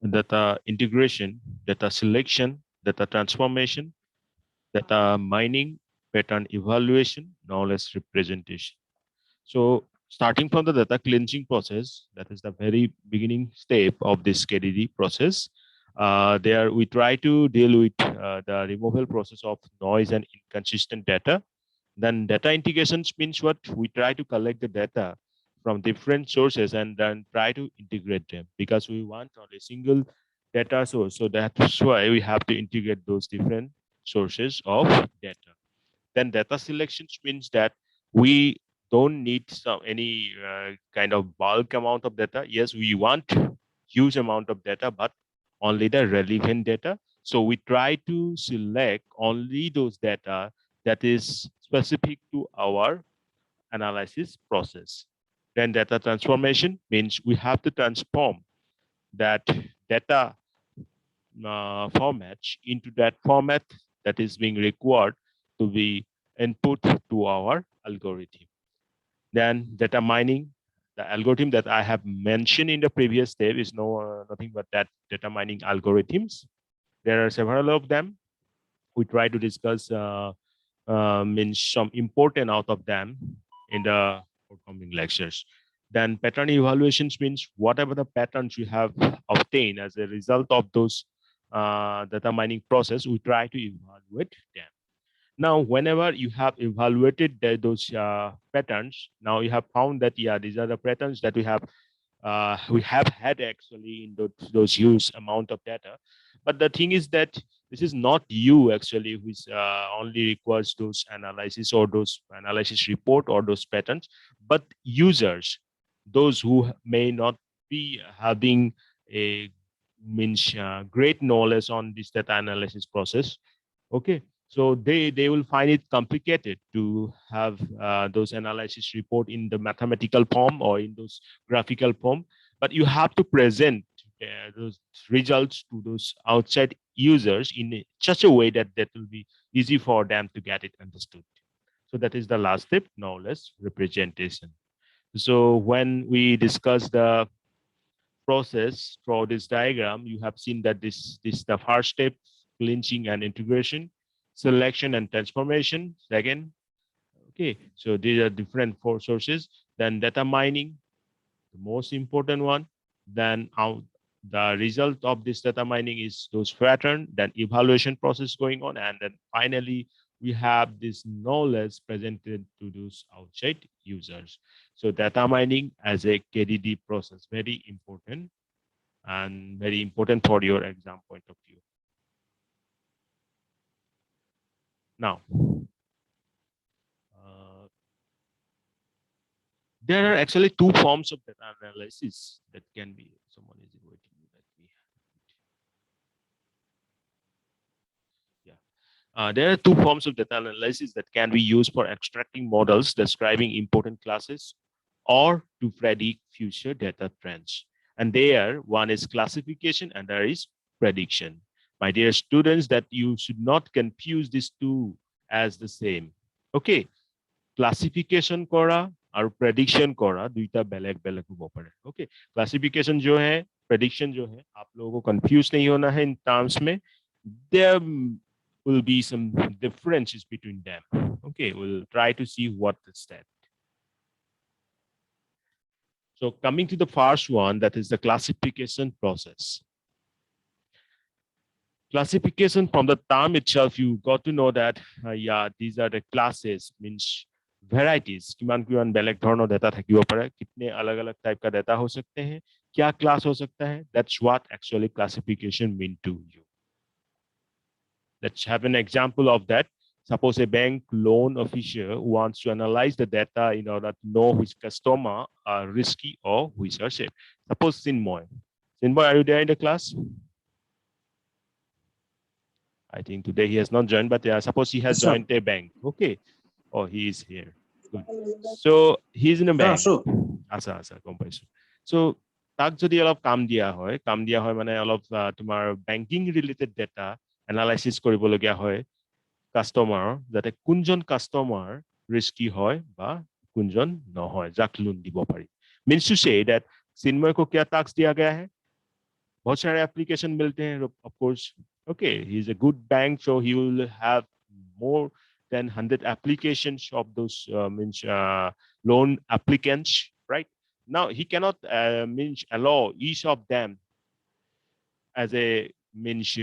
data integration, data selection, data transformation, data mining, pattern evaluation, knowledge representation. So starting from the data cleansing process, that is the very beginning step of this KDD process. There we try to deal with the removal process of noise and inconsistent data. Then data integrations means what? We try to collect the data from different sources and then try to integrate them because we want only a single data source. So that's why we have to integrate those different sources of data. Then data selections means that we don't need any kind of bulk amount of data. Yes, we want huge amount of data, but only the relevant data. So we try to select only those data that is specific to our analysis process. Then data transformation means we have to transform that data format into that format that is being required to be input to our algorithm. Then data mining, the algorithm that I have mentioned in the previous step is nothing but that data mining algorithms. There are several of them. We try to discuss means some important out of them in the forthcoming lectures. Then pattern evaluations means whatever the patterns you have obtained as a result of those data mining process, we try to evaluate them. Now, whenever you have evaluated those patterns, now you have found that yeah, these are the patterns that we have had actually in those huge amount of data. But the thing is that this is not you actually which only requires those analysis or those analysis report or those patterns, but users, those who may not be having a means great knowledge on this data analysis process. Okay, so they will find it complicated to have those analysis report in the mathematical form or in those graphical form, but you have to present those results to those outside users in such a way that that will be easy for them to get it understood. So that is the last step, knowledge representation. So when we discuss the process through this diagram, you have seen that this the first step, clinching and integration, selection and transformation. Second, okay, so these are different four sources. Then data mining, the most important one. Then out the result of this data mining is those pattern, then evaluation process going on, and then finally we have this knowledge presented to those outside users. So data mining as a KDD process, very important and very important for your exam point of view. Now, uh, there are actually two forms of data analysis that can be. Someone is inviting me. Let me. Yeah. There are two forms of data analysis that can be used for extracting models describing important classes or to predict future data trends. And there, one is classification and there is prediction. My dear students, that you should not confuse these two as the same. Okay, classification करा और prediction करा दुईटा बेलेग बेलेग हो पारे okay classification जो है प्रेडिक्शन जो है आप लोगों को कंफ्यूज नहीं होना है इन टर्म्स में there will be some differences between them. Okay, we'll try to see what is that. So coming to the first one, that is the classification process. Classification, from the term itself, you got to know that yeah, these are the classes, means varieties. किमान किमान बेलेग धৰণৰ data থাকিব পাৰে, कितने अलग-अलग type का data हो सकते हैं, क्या class हो सकता है. That's what actually classification mean to you. Let's have an example of that. Suppose a bank loan officer wants to analyze the data in order to know which customer are risky or which are safe. Suppose Sinmoy. Sinmoy, are you there in the class? I think today he has not joined, but suppose he has joined a bank. Okay. Oh, he is here. Good. So he's in a bank. Asa, গম পাইছো. So তাক যদি অলপ কাম দিয়া হয় মানে অলপ তোমাৰ banking related data analysis কৰিবলগীয়া হয় কাস্টমাৰ যাতে কোনজন কাস্টমাৰ ৰিস্কি হয় বা কোনজন নহয় যাক লোন দিব পাৰি means to say that चिन्मय को क्या टास्क दिया गया है बहुत सारे एप्लीकेशन मिलते हैं of course. Okay, he is a good bank, so he will have more than 100 applications of those means loan applicants, right? Now he cannot means allow each of them as a means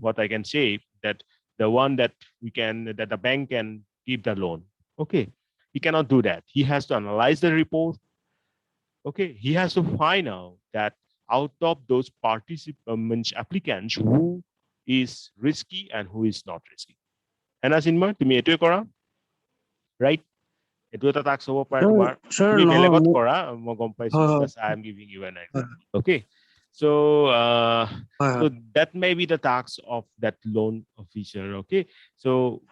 what I can say, that the one that the bank can give the loan. Okay, he cannot do that. He has to analyze the report. Okay, he has to find out that out of those participants applicants, who is risky and who is not risky. And as in তুমি এইটোৱে কৰা, right? এইটো এটা task হ'ব পাৰে তোমাৰ, sir তুমি নহয় বেলেগত কৰা, মই গম পাইছো, হয় just I am giving you an হয় example. Okay, so হয় so that may be the task of that loan officer. Okay, so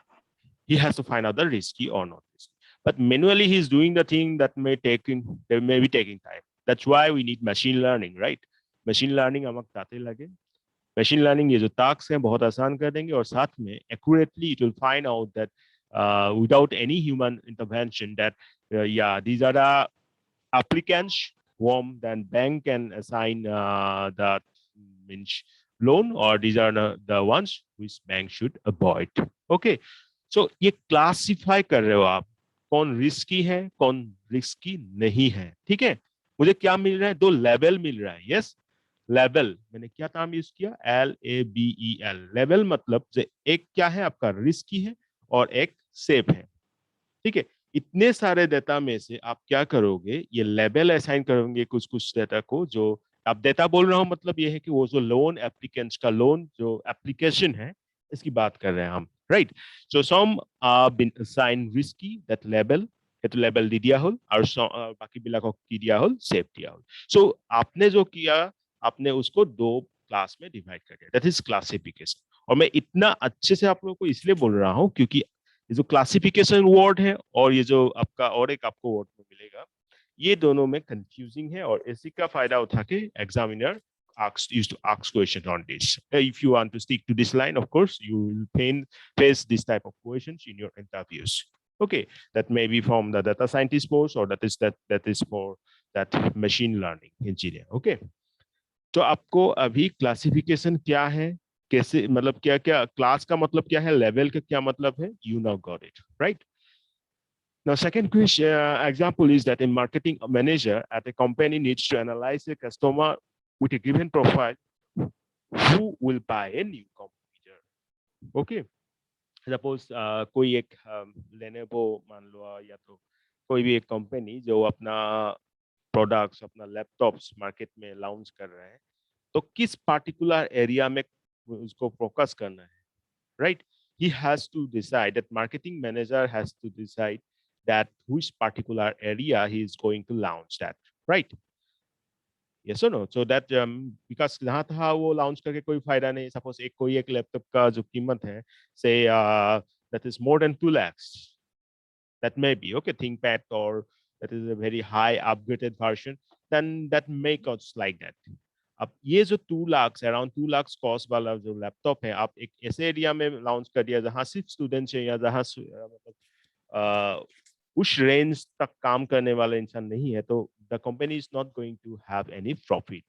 he has to find out the risky or not risky. But manually he's doing the thing that may be taking time. That's why we need machine learning, right? Machine learning amak tate lage. Machine learning ये जो tasks हैं बहुत आसान कर देंगे, और साथ में accurately it will find out that without any human intervention that yeah, these are the applicants whom then bank can assign the means loan, or these are the ones which bank should avoid. Okay, so ये classify कर रहे हो आप, कौन risky है कौन risky नहीं है, ठीक है? मुझे क्या मिल रहा है, दो लेवल मिल रहा है, यस, लेवल, मैंने क्या नाम यूज किया, LABEL, लेवल मतलब एक क्या है आपका रिस्की है और एक सेफ है, ठीक है? इतने सारे डेटा में से आप क्या करोगे, ये लेवल असाइन करोगे कुछ कुछ डेटा को, जो आप डेटा बोल रहा हूं मतलब ये है कि वो जो लोन एप्लीकेंट्स का लोन जो एप्लीकेशन है इसकी बात कर रहे हैं हम, right? So some been assign risky that level, সেইটো লেবেল দি দিয়া হল, আৰু বাকি বিলাকক কি দিয়া হল, সেভ দিয়া হল। सो आपने जो किया, आपने उसको दो क्लास में डिवाइड कर दिया, दैट इज क्लासिफिकेशन। और मैं इतना अच्छे से आप लोगों को इसलिए बोल रहा हूं क्योंकि ये जो क्लासिफिकेशन वर्ड है और ये जो आपका और एक आपको वर्ड में मिलेगा, ये दोनों में कंफ्यूजिंग है, और इसी का फायदा उठा के examiner used to ask questions on this. If you want to stick to this line, of course, you will face this type of questions in your interviews. Okay, that may be from the data scientist post, or that is for that machine learning engineer. Okay, तो आपको अभी classification क्या है, कैसे, मतलब क्या क्या class का मतलब क्या है, लेवल का क्या मतलब है, you now got it, right? Now, second question, example is that a marketing manager at a company needs to analyze a customer with a given profile who will buy a new computer. Okay, suppose कोई एक Lenovo मान लो, या तो कोई भी एक company जो अपना प्रोडक्ट्स, अपना लैपटॉप्स मार्केट में लॉन्च कर रहे हैं, तो किस पार्टिकुलर एरिया में उसको फोकस करना है, right? He has to decide, that marketing manager has to decide that which particular area he is going to launch that, right? Yes or no? So that because जहाँ था वो launch करके कोई फायदा नहीं, suppose एक कोई एक लैपटॉप का जो कीमत है, say that is more than 2 lakhs, that may be okay ThinkPad, or that is a very high upgraded version, then that may cost like that. अब ये जो 2 लाख, अराउंड 2 लाख कॉस्ट वाला जो लैपटॉप है, आप एक ऐसे एरिया में लॉन्च कर दिया जहां सिर्फ स्टूडेंट्स है, या जहां मतलब उस रेंज तक काम करने वाला इंसान नहीं है, तो the company is not going to have any profit,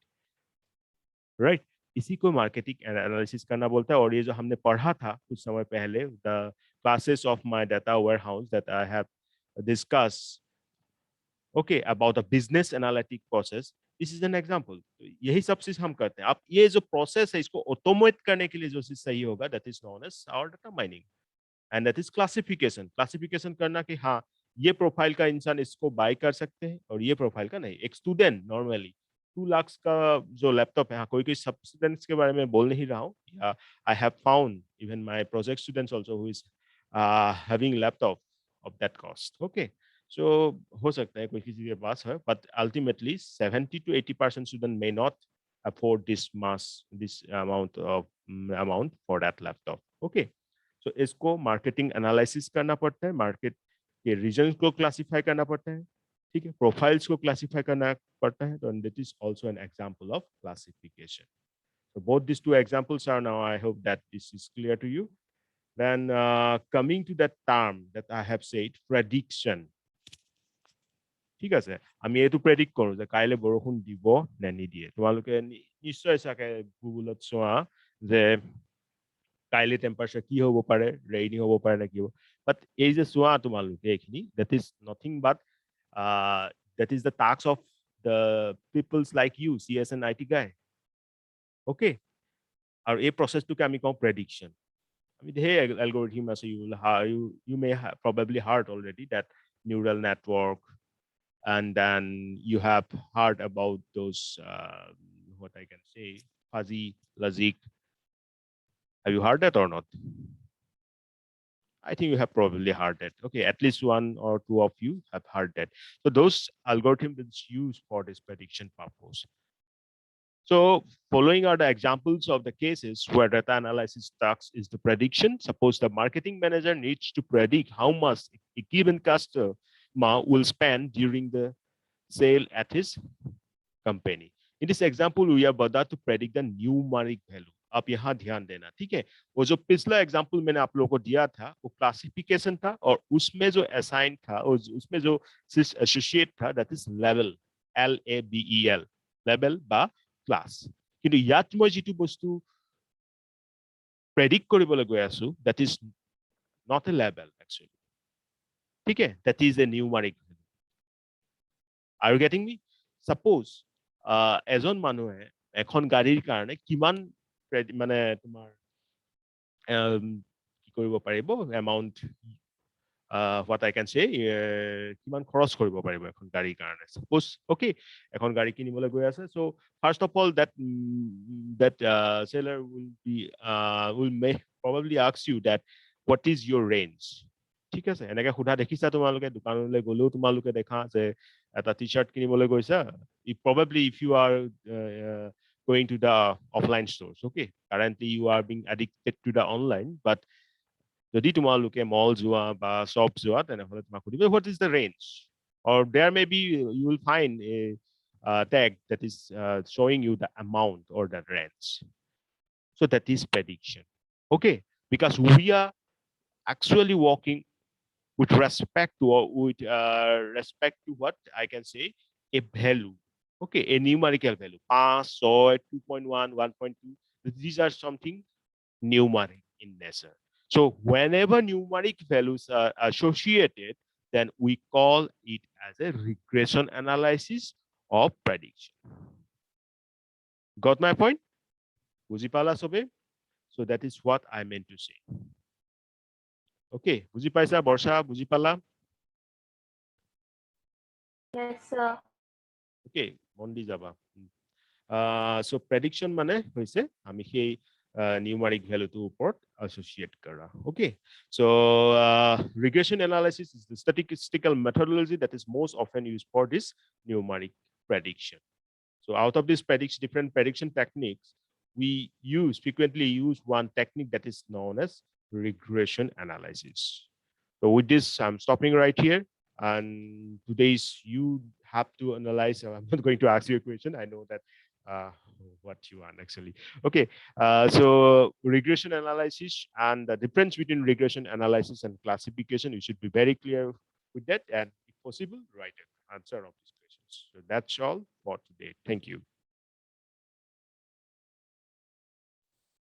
right? इसी को मार्केटिंग एनालिसिस करना बोलता है। और ये जो हमने पढ़ा था कुछ समय पहले, the classes of my data warehouse that I have discuss, okay, about the business analytic process, this is an example. यही सब चीज हम करते हैं। आप ये जो प्रोसेस है इसको ऑटोमेट करने के लिए जो चीज सही होगा, that is known as our data mining, and that is classification. Classification करना कि हाँ, ये प्रोफाइल का इंसान इसको बाय कर सकते हैं और ये प्रोफाइल का नहीं। एक स्टूडेंट नॉर्मली 2 लाख का जो लैपटॉप है, हाँ, कोई कोई सब स्टूडेंट्स के बारे में बोल नहीं रहा हूँ, I have found even my project students also who is having laptop of that cost. Okay, so हो सकता है कोई किसी के पास है, but ultimately 70 to 80% student may not afford this amount for that laptop. Okay, so इसको marketing analysis करना पड़ता है, मार्केट के रीजन को क्लासिफाई करना पड़ता है, ठीक है, प्रोफाइल्स को क्लासिफाई करना पड़ता है, तो that is also an example of classification. So both these two examples are now, I hope that this is clear to you. Then coming to that term that I have said, prediction. ঠিক আছে আমি এইটো predict কৰো যে কাইলে বৰষুণ দিব নে নিদিয়ে তোমালোকে নিশ্চয় চাগে গুগলত চোৱা যে কাইলে টেম্পাৰেচাৰ কি হ'ব পাৰে ৰেইনি হ'ব পাৰে নে কি হ'ব বাট এই যে চোৱা তোমালোকে এইখিনি that is nothing but that is the task of the peoples like you CS and IT guy okay আৰু এই প্ৰসেসটোকে আমি কওঁ প্ৰেডিকশন I mean, hey, algorithm as you may have probably heard already that neural network, and then you have heard about those what I can say fuzzy logic. Have you heard that or not? I think you have probably heard that. Okay, at least one or two of you have heard that. So those algorithms is used for this prediction purpose. So following are the examples of the cases where data analysis task is the prediction. Suppose the marketing manager needs to predict how much a given customer will spend during the sale at his company. In this example, we are bothered to predict the numeric value. आप यहाँ ध्यान देना ठीक है वो जो पिछला example मैंने आप लोगों को दिया था वो क्लासिफिकेशन था और उसमें जो असाइन था और उसमें जो एसोसिएट था that is level LABEL level बा ক্লাছ কিন্তু ইয়াত মই যেটো বস্তু প্ৰেডিক্ট কৰিবলৈ গৈ আছো that is not a level actually ঠিক আছে that is a numeric are you getting me suppose এজন মানুহে এখন গাড়ীৰ কাৰণে কিমান মানে তোমাৰ কি কৰিব পাৰিব amount what I can say কিমান খৰচ কৰিব পাৰিব এখন গাড়ীৰ কাৰণে suppose okay এখন গাড়ী কিনিবলৈ গৈ আছে so first of all that seller will may probably ask you that what is your range ঠিক আছে এনেকে সোধা দেখিছা তোমালোকে দোকানলৈ গলেও তোমালোকে দেখা যে এটা টি-শাৰ্ট কিনিবলৈ গৈছা probably if you are going to the offline stores okay currently you are being addicted to the online but যদি তোমালোকে মল যোৱা বা শপ যোৱা তেনেহলে তোমাক সুধিব what is the range or there may be you will find a tag that is showing you the amount or the range so that is prediction okay because we are actually working with respect to what I can say a value okay a numerical value 5 6 2.1 1.2 these are something numeric in nature so whenever numeric values are associated, then we call it as a regression analysis of prediction. Got my point? বুজি পালা সবে? So that is what I meant to say. Okay, বুজি পাইছা বর্ষা বুজি পালা? Yes, sir. Okay, মন দি যাবা। So prediction মানে হৈছে আমি সেই numeric value to উপৰত associate কৰা. Okay, so regression analysis is the statistical methodology that is most often used for this numeric prediction. So out of these different prediction techniques, we frequently use one technique that is known as regression analysis. So with this, I'm stopping right here. And today's you have to analyze. I'm not going to ask you a question. I know that what you want actually. Okay, so regression analysis and the difference between regression analysis and classification, you should be very clear with that. And if possible, write an answer of these questions. So that's all for today. Thank you.